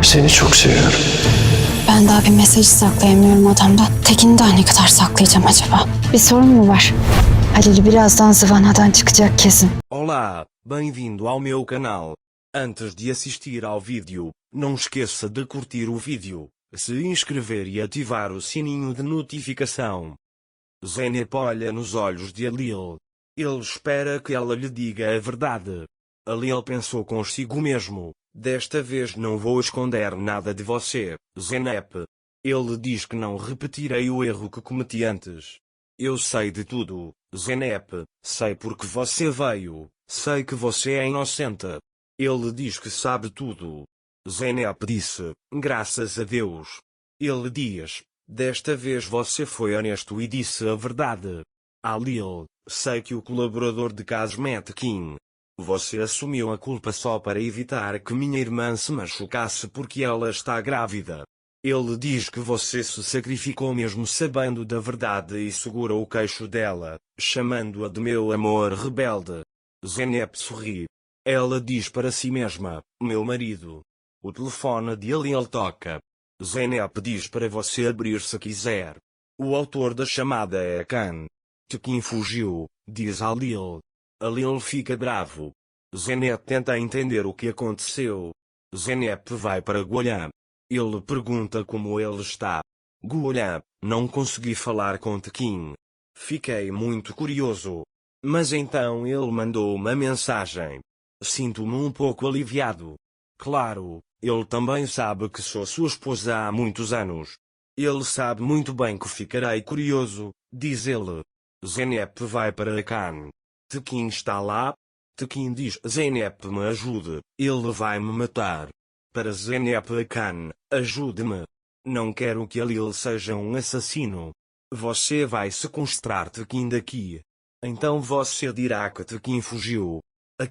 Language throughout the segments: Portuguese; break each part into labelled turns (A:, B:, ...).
A: Seni çok seviyorum.
B: Ben daha bir mesajı saklayamıyorum adamdan. Tekin'i daha ne kadar saklayacağım acaba? Bir sorun mu var? Halil birazdan zıvanadan çıkacak kesin.
C: Olá, bem-vindo ao meu canal. Antes de assistir ao vídeo, não esqueça de curtir o vídeo, se inscrever e ativar o sininho de notificação. Zeynep olha nos olhos de Halil. Ele espera que ela lhe diga a verdade. Halil pensou consigo mesmo: desta vez não vou esconder nada de você, Zeynep. Ele diz que não repetirei o erro que cometi antes. Eu sei de tudo, Zeynep, sei porque você veio, sei que você é inocente. Ele diz que sabe tudo. Zeynep disse: graças a Deus. Ele diz: desta vez você foi honesto e disse a verdade. Halil, sei que o colaborador de Casmet Tekin. Você assumiu a culpa só para evitar que minha irmã se machucasse porque ela está grávida. Ele diz que você se sacrificou mesmo sabendo da verdade e segura o queixo dela, chamando-a de meu amor rebelde. Zeynep sorri. Ela diz para si mesma: meu marido. O telefone de Halil toca. Zeynep diz para você abrir se quiser. O autor da chamada é Khan. Tekin fugiu, diz Halil. Halil fica bravo. Zeynep tenta entender o que aconteceu. Zeynep vai para Golan. Ele pergunta como ele está. Golan, não consegui falar com Tekin. Fiquei muito curioso. Mas então ele mandou uma mensagem. Sinto-me um pouco aliviado. Claro, ele também sabe que sou sua esposa há muitos anos. Ele sabe muito bem que ficarei curioso, diz ele. Zeynep vai para Khan. Tekin está lá? Tekin diz: Zeynep, me ajude, ele vai me matar. Para Zeynep Khan: ajude-me. Não quero que Halil seja um assassino. Você vai sequestrar Tekin daqui. Então você dirá que Tekin fugiu.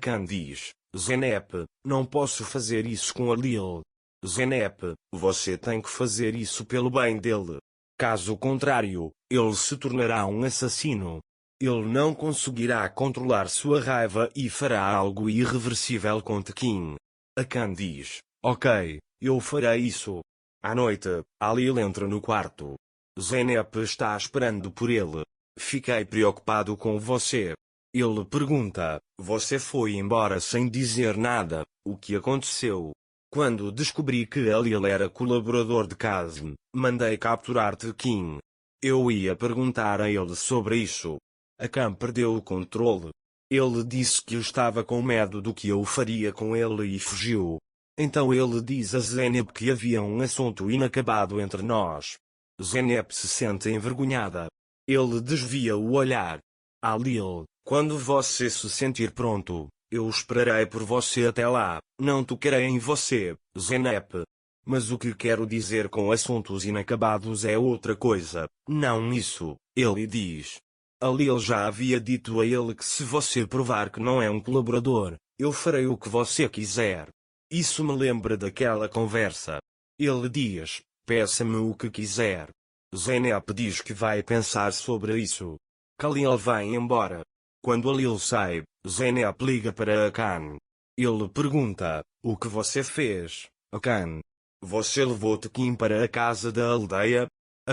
C: Khan diz: Zeynep, não posso fazer isso com Halil. Zeynep, você tem que fazer isso pelo bem dele. Caso contrário, ele se tornará um assassino. Ele não conseguirá controlar sua raiva e fará algo irreversível com Tekin. Khan diz: ok, eu farei isso. À noite, Halil entra no quarto. Zeynep está esperando por ele. Fiquei preocupado com você. Ele pergunta: você foi embora sem dizer nada, o que aconteceu? Quando descobri que Halil era colaborador de Kazm, mandei capturar Tekin. Eu ia perguntar a ele sobre isso. Khan perdeu o controle. Ele disse que estava com medo do que eu faria com ele e fugiu. Então ele diz a Zeynep que havia um assunto inacabado entre nós. Zeynep se sente envergonhada. Ele desvia o olhar. Halil, quando você se sentir pronto, eu esperarei por você até lá. Não tocarei em você, Zeynep. Mas o que quero dizer com assuntos inacabados é outra coisa, não isso, ele diz. Halil já havia dito a ele que se você provar que não é um colaborador, eu farei o que você quiser. Isso me lembra daquela conversa. Ele diz: peça-me o que quiser. Zeynep diz que vai pensar sobre isso. Halil vai embora. Quando Halil sai, Zeynep liga para Khan. Ele pergunta: o que você fez, Khan? Você levou Tekin para a casa da aldeia?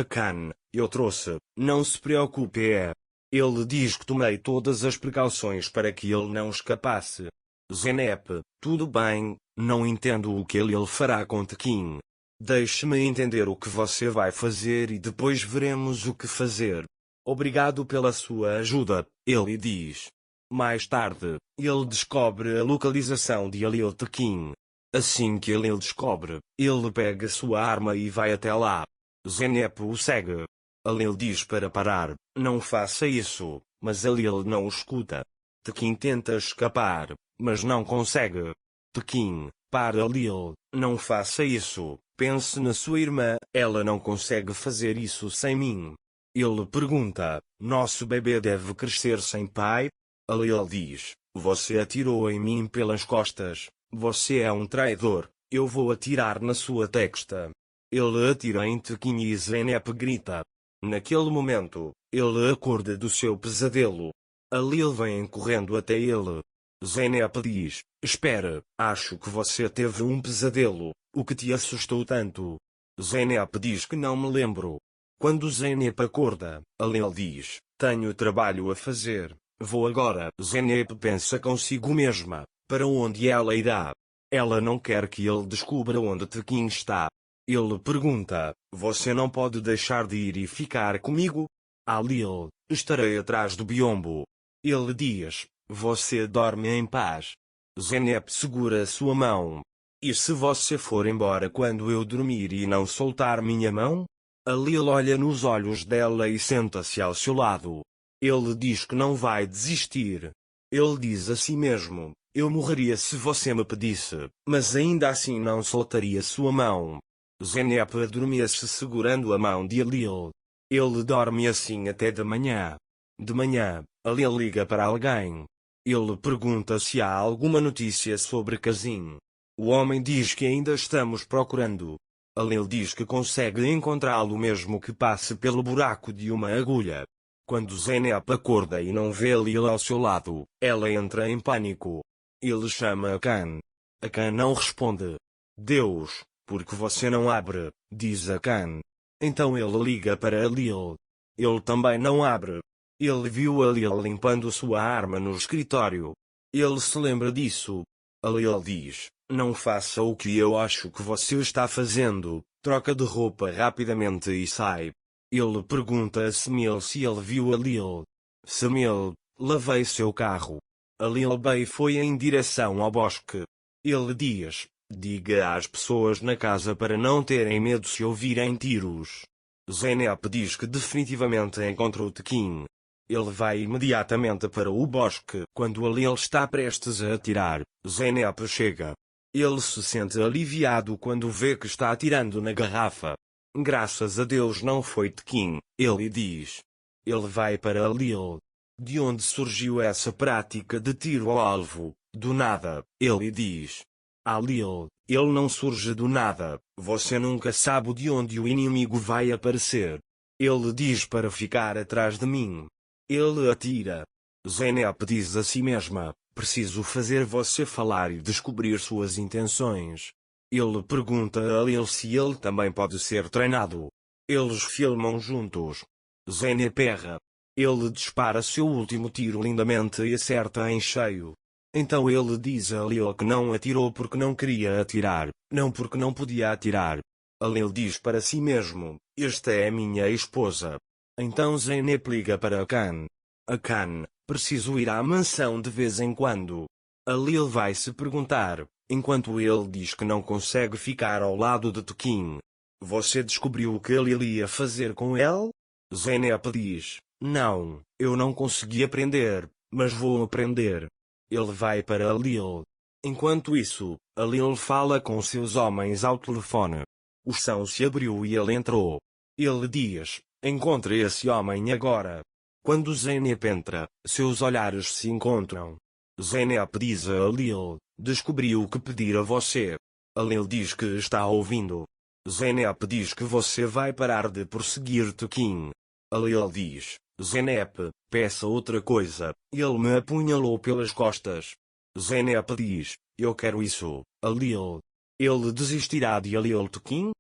C: Khan: eu trouxe, não se preocupe. Ele diz que tomei todas as precauções para que ele não escapasse. Zeynep: tudo bem, não entendo o que ele fará com Tekin. Deixe-me entender o que você vai fazer e depois veremos o que fazer. Obrigado pela sua ajuda, ele diz. Mais tarde, ele descobre a localização de Halil Tekin. Assim que ele descobre, ele pega sua arma e vai até lá. Zeynep o segue. Halil diz para parar: não faça isso, mas Halil não o escuta. Tekin tenta escapar, mas não consegue. Tekin: para Halil, não faça isso, pense na sua irmã, ela não consegue fazer isso sem mim. Ele pergunta: nosso bebê deve crescer sem pai? Halil diz: você atirou em mim pelas costas, você é um traidor, eu vou atirar na sua testa. Ele atira em Tekin e Zeynep grita. Naquele momento, ele acorda do seu pesadelo. Halil vem correndo até ele. Zeynep diz: espera, acho que você teve um pesadelo. O que te assustou tanto? Zeynep diz que não me lembro. Quando Zeynep acorda, Alil diz: tenho trabalho a fazer, vou agora. Zeynep pensa consigo mesma: para onde ela irá? Ela não quer que ele descubra onde Tekin está. Ele pergunta: você não pode deixar de ir e ficar comigo? Alil: estarei atrás do biombo. Ele diz: você dorme em paz. Zeynep segura sua mão. E se você for embora quando eu dormir e não soltar minha mão? Alil olha nos olhos dela e senta-se ao seu lado. Ele diz que não vai desistir. Ele diz a si mesmo: eu morreria se você me pedisse, mas ainda assim não soltaria sua mão. Zeynep adormece segurando a mão de Alil. Ele dorme assim até de manhã. De manhã, Alil liga para alguém. Ele pergunta se há alguma notícia sobre Kazim. O homem diz que ainda estamos procurando. Alil diz que consegue encontrá-lo mesmo que passe pelo buraco de uma agulha. Quando Zeynep acorda e não vê Alil ao seu lado, ela entra em pânico. Ele chama Akan. Akan não responde. Deus, por que você não abre? Diz Akan. Então ele liga para Alil. Ele também não abre. Ele viu Alil limpando sua arma no escritório. Ele se lembra disso. Alil diz: não faça o que eu acho que você está fazendo, troca de roupa rapidamente e sai. Ele pergunta a Semil se ele viu Alil. Semil: lavei seu carro. Alil Bey foi em direção ao bosque. Ele diz: diga às pessoas na casa para não terem medo se ouvirem tiros. Zeynep diz que definitivamente encontrou Tekin. Ele vai imediatamente para o bosque. Quando Alil está prestes a atirar, Zeynep chega. Ele se sente aliviado quando vê que está atirando na garrafa. Graças a Deus não foi Tekin, ele diz. Ele vai para Alil. De onde surgiu essa prática de tiro ao alvo? Do nada, ele diz. Alil: ele não surge do nada, você nunca sabe de onde o inimigo vai aparecer. Ele diz para ficar atrás de mim. Ele atira. Zeynep diz a si mesma: preciso fazer você falar e descobrir suas intenções. Ele pergunta a Alil se ele também pode ser treinado. Eles filmam juntos. Zeynep erra. Ele dispara seu último tiro lindamente e acerta em cheio. Então ele diz a Alil que não atirou porque não queria atirar, não porque não podia atirar. Alil diz para si mesmo: esta é minha esposa. Então Zeynep liga para Akan. Akan: preciso ir à mansão de vez em quando. Alil vai se perguntar, enquanto ele diz que não consegue ficar ao lado de Tekin. Você descobriu o que Alil ia fazer com ele? Zeynep diz: não, eu não consegui aprender, mas vou aprender. Ele vai para Alil. Enquanto isso, Alil fala com seus homens ao telefone. O chão se abriu e ele entrou. Ele diz: encontre esse homem agora. Quando Zeynep entra, seus olhares se encontram. Zeynep diz a Alil: descobri o que pedir a você. Alil diz que está ouvindo. Zeynep diz que você vai parar de perseguir Tekin. Alil diz: Zeynep, peça outra coisa. Ele me apunhalou pelas costas. Zeynep diz: eu quero isso, Alil. Ele desistirá de Alil Tekin?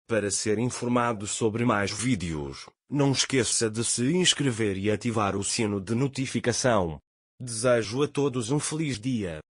C: Para ser informado sobre mais vídeos, não esqueça de se inscrever e ativar o sino de notificação. Desejo a todos um feliz dia.